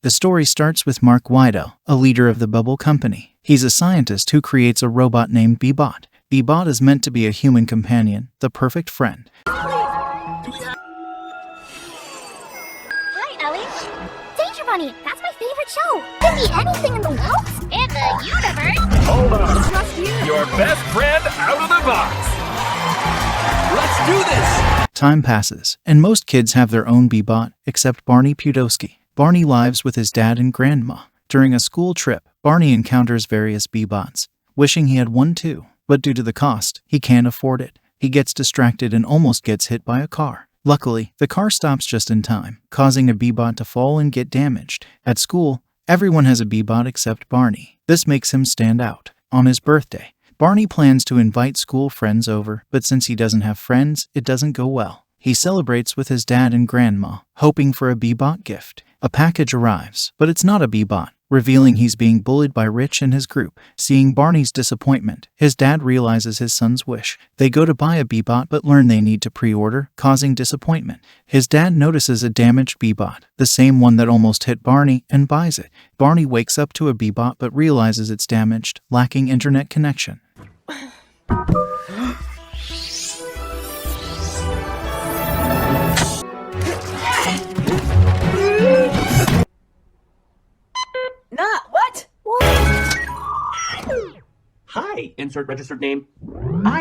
The story starts with Mark Wido, a leader of the Bubble Company. He's a scientist who creates a robot named Bebot. Bebot is meant to be a human companion, the perfect friend. Hi, Ellie. Danger Bunny, that's my favorite show. Give me anything in the world. In the universe. Hold on. Just you. Your best friend out of the box. Let's do this. Time passes, and most kids have their own Bebot, except Barney Pudowski. Barney lives with his dad and grandma. During a school trip, Barney encounters various Bebots, wishing he had one too, but due to the cost, he can't afford it. He gets distracted and almost gets hit by a car. Luckily, the car stops just in time, causing a Bebot to fall and get damaged. At school, everyone has a Bebot except Barney. This makes him stand out. On his birthday, Barney plans to invite school friends over, but since he doesn't have friends, it doesn't go well. He celebrates with his dad and grandma, hoping for a Bebot gift. A package arrives, but it's not a Bebot, revealing he's being bullied by Rich and his group. Seeing Barney's disappointment, his dad realizes his son's wish. They go to buy a Bebot but learn they need to pre-order, causing disappointment. His dad notices a damaged Bebot, the same one that almost hit Barney, and buys it. Barney wakes up to a Bebot but realizes it's damaged, lacking internet connection. Hi, insert registered name.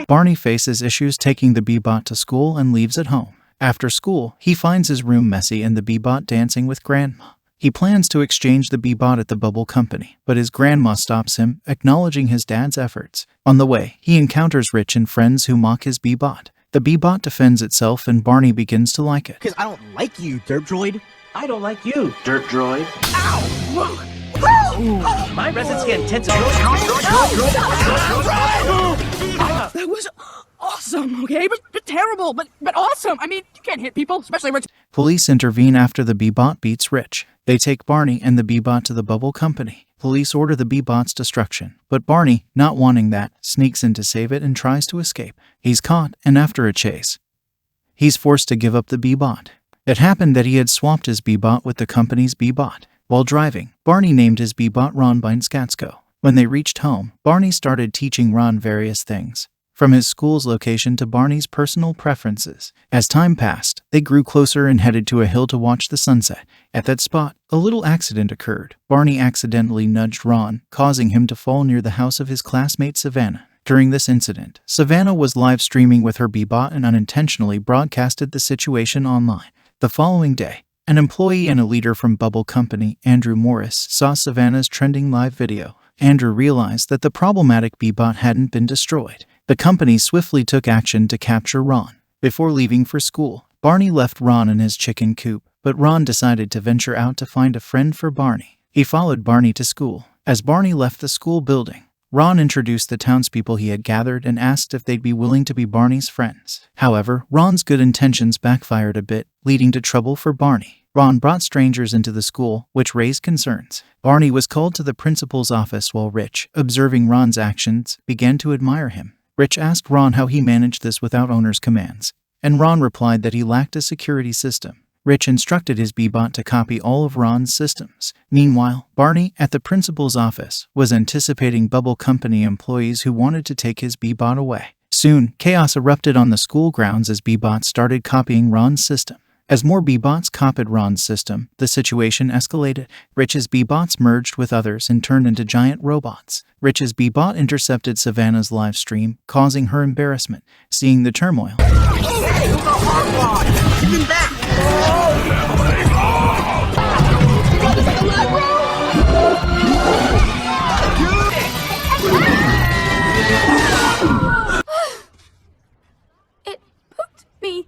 Barney faces issues taking the Bebot to school and leaves at home. After school, he finds his room messy and the Bebot dancing with grandma. He plans to exchange the Bebot at the Bubble Company, but his grandma stops him, acknowledging his dad's efforts. On the way, he encounters Rich and friends who mock his Bebot. The Bebot defends itself and Barney begins to like it. Because I don't like you, Derp Droid. I don't like you, Dirt Droid. Ow! My residents get intense. That was awesome, okay? But terrible, but awesome. I mean, you can't hit people, especially Rich. Police intervene after the Bebot beats Rich. They take Barney and the Bebot to the Bubble Company. Police order the Bebot's destruction, but Barney, not wanting that, sneaks in to save it and tries to escape. He's caught, and after a chase, he's forced to give up the Bebot. It happened that he had swapped his Bebot with the company's Bebot. While driving, Barney named his Bebot Ron Skatsko. When they reached home, Barney started teaching Ron various things, from his school's location to Barney's personal preferences. As time passed, they grew closer and headed to a hill to watch the sunset. At that spot, a little accident occurred. Barney accidentally nudged Ron, causing him to fall near the house of his classmate Savannah. During this incident, Savannah was live streaming with her Bebot and unintentionally broadcasted the situation online. The following day, an employee and a leader from Bubble Company, Andrew Morris, saw Savannah's trending live video. Andrew realized that the problematic Bebot hadn't been destroyed. The company swiftly took action to capture Ron. Before leaving for school, Barney left Ron in his chicken coop, but Ron decided to venture out to find a friend for Barney. He followed Barney to school. As Barney left the school building, Ron introduced the townspeople he had gathered and asked if they'd be willing to be Barney's friends. However, Ron's good intentions backfired a bit, leading to trouble for Barney. Ron brought strangers into the school, which raised concerns. Barney was called to the principal's office while Rich, observing Ron's actions, began to admire him. Rich asked Ron how he managed this without owner's commands, and Ron replied that he lacked a security system. Rich instructed his Bebot to copy all of Ron's systems. Meanwhile, Barney, at the principal's office, was anticipating Bubble Company employees who wanted to take his Bebot away. Soon, chaos erupted on the school grounds as Bebots started copying Ron's system. As more Bebots copied Ron's system, the situation escalated. Rich's Bebots merged with others and turned into giant robots. Rich's Bebot intercepted Savannah's live stream, causing her embarrassment. Seeing the turmoil, It pooped me.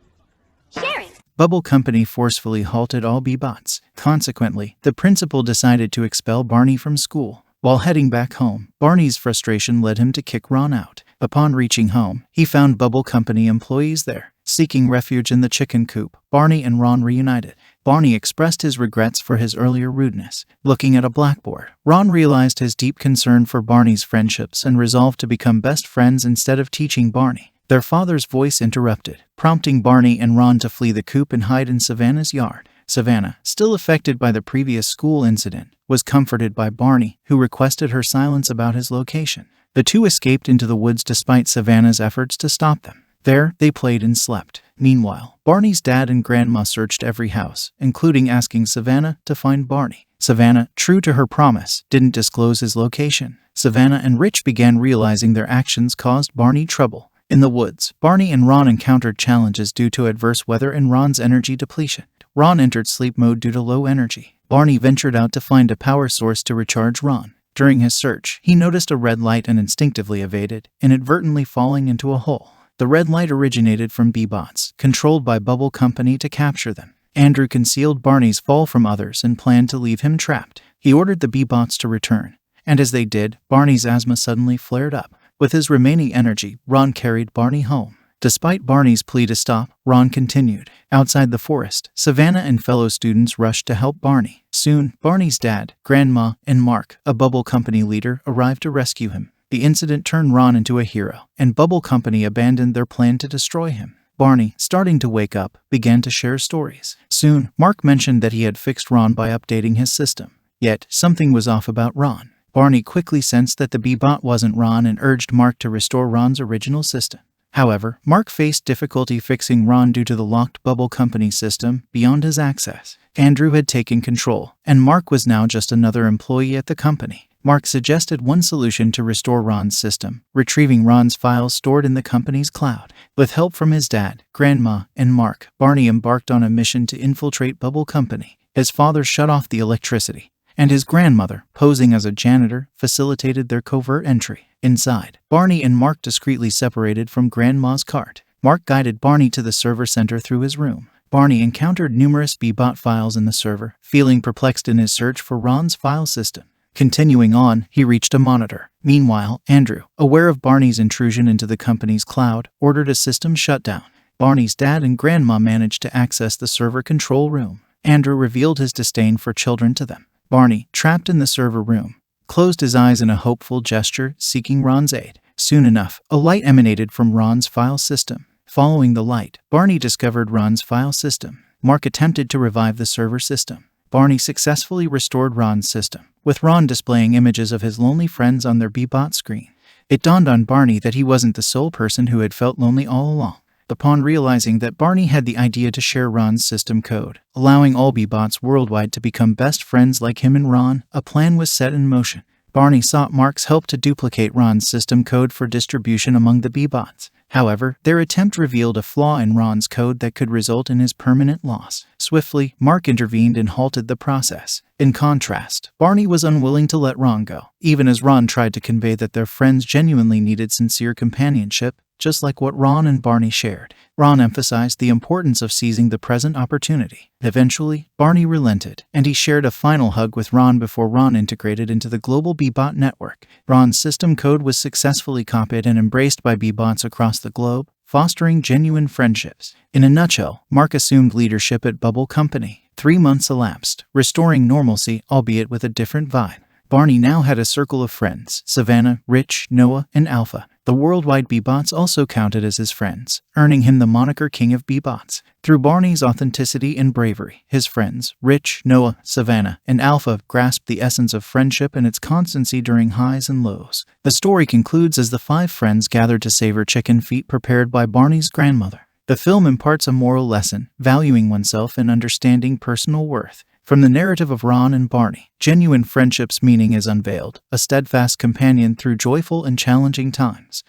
Sharon. Bubble Company forcefully halted all Bebots. Consequently, the principal decided to expel Barney from school. While heading back home, Barney's frustration led him to kick Ron out. Upon reaching home, he found Bubble Company employees there. Seeking refuge in the chicken coop, Barney and Ron reunited. Barney expressed his regrets for his earlier rudeness. Looking at a blackboard, Ron realized his deep concern for Barney's friendships and resolved to become best friends instead of teaching Barney. Their father's voice interrupted, prompting Barney and Ron to flee the coop and hide in Savannah's yard. Savannah, still affected by the previous school incident, was comforted by Barney, who requested her silence about his location. The two escaped into the woods despite Savannah's efforts to stop them. There, they played and slept. Meanwhile, Barney's dad and grandma searched every house, including asking Savannah to find Barney. Savannah, true to her promise, didn't disclose his location. Savannah and Rich began realizing their actions caused Barney trouble. In the woods, Barney and Ron encountered challenges due to adverse weather and Ron's energy depletion. Ron entered sleep mode due to low energy. Barney ventured out to find a power source to recharge Ron. During his search, he noticed a red light and instinctively evaded, inadvertently falling into a hole. The red light originated from B-bots, controlled by Bubble Company to capture them. Andrew concealed Barney's fall from others and planned to leave him trapped. He ordered the B-bots to return, and as they did, Barney's asthma suddenly flared up. With his remaining energy, Ron carried Barney home. Despite Barney's plea to stop, Ron continued. Outside the forest, Savannah and fellow students rushed to help Barney. Soon, Barney's dad, grandma, and Mark, a Bubble Company leader, arrived to rescue him. The incident turned Ron into a hero, and Bubble Company abandoned their plan to destroy him. Barney, starting to wake up, began to share stories. Soon, Mark mentioned that he had fixed Ron by updating his system. Yet, something was off about Ron. Barney quickly sensed that the B-bot wasn't Ron and urged Mark to restore Ron's original system. However, Mark faced difficulty fixing Ron due to the locked Bubble Company system beyond his access. Andrew had taken control, and Mark was now just another employee at the company. Mark suggested one solution to restore Ron's system, retrieving Ron's files stored in the company's cloud. With help from his dad, grandma, and Mark, Barney embarked on a mission to infiltrate Bubble Company. His father shut off the electricity, and his grandmother, posing as a janitor, facilitated their covert entry. Inside, Barney and Mark discreetly separated from Grandma's cart. Mark guided Barney to the server center through his room. Barney encountered numerous B-bot files in the server, feeling perplexed in his search for Ron's file system. Continuing on, he reached a monitor. Meanwhile, Andrew, aware of Barney's intrusion into the company's cloud, ordered a system shutdown. Barney's dad and grandma managed to access the server control room. Andrew revealed his disdain for children to them. Barney, trapped in the server room, closed his eyes in a hopeful gesture, seeking Ron's aid. Soon enough, a light emanated from Ron's file system. Following the light, Barney discovered Ron's file system. Mark attempted to revive the server system. Barney successfully restored Ron's system, with Ron displaying images of his lonely friends on their B-bot screen. It dawned on Barney that he wasn't the sole person who had felt lonely all along. Upon realizing that Barney had the idea to share Ron's system code, allowing all B-bots worldwide to become best friends like him and Ron, a plan was set in motion. Barney sought Mark's help to duplicate Ron's system code for distribution among the B-bots. However, their attempt revealed a flaw in Ron's code that could result in his permanent loss. Swiftly, Mark intervened and halted the process. In contrast, Barney was unwilling to let Ron go, even as Ron tried to convey that their friends genuinely needed sincere companionship, just like what Ron and Barney shared. Ron emphasized the importance of seizing the present opportunity. Eventually, Barney relented, and he shared a final hug with Ron before Ron integrated into the global B-bot network. Ron's system code was successfully copied and embraced by B-bots across the globe, fostering genuine friendships. In a nutshell, Mark assumed leadership at Bubble Company. 3 months elapsed, restoring normalcy, albeit with a different vibe. Barney now had a circle of friends: Savannah, Rich, Noah, and Alpha. The worldwide B-bots also counted as his friends, earning him the moniker King of B-bots. Through Barney's authenticity and bravery, his friends, Rich, Noah, Savannah, and Alpha, grasped the essence of friendship and its constancy during highs and lows. The story concludes as the 5 friends gathered to savor chicken feet prepared by Barney's grandmother. The film imparts a moral lesson, valuing oneself and understanding personal worth. From the narrative of Ron and Barney, genuine friendship's meaning is unveiled, a steadfast companion through joyful and challenging times.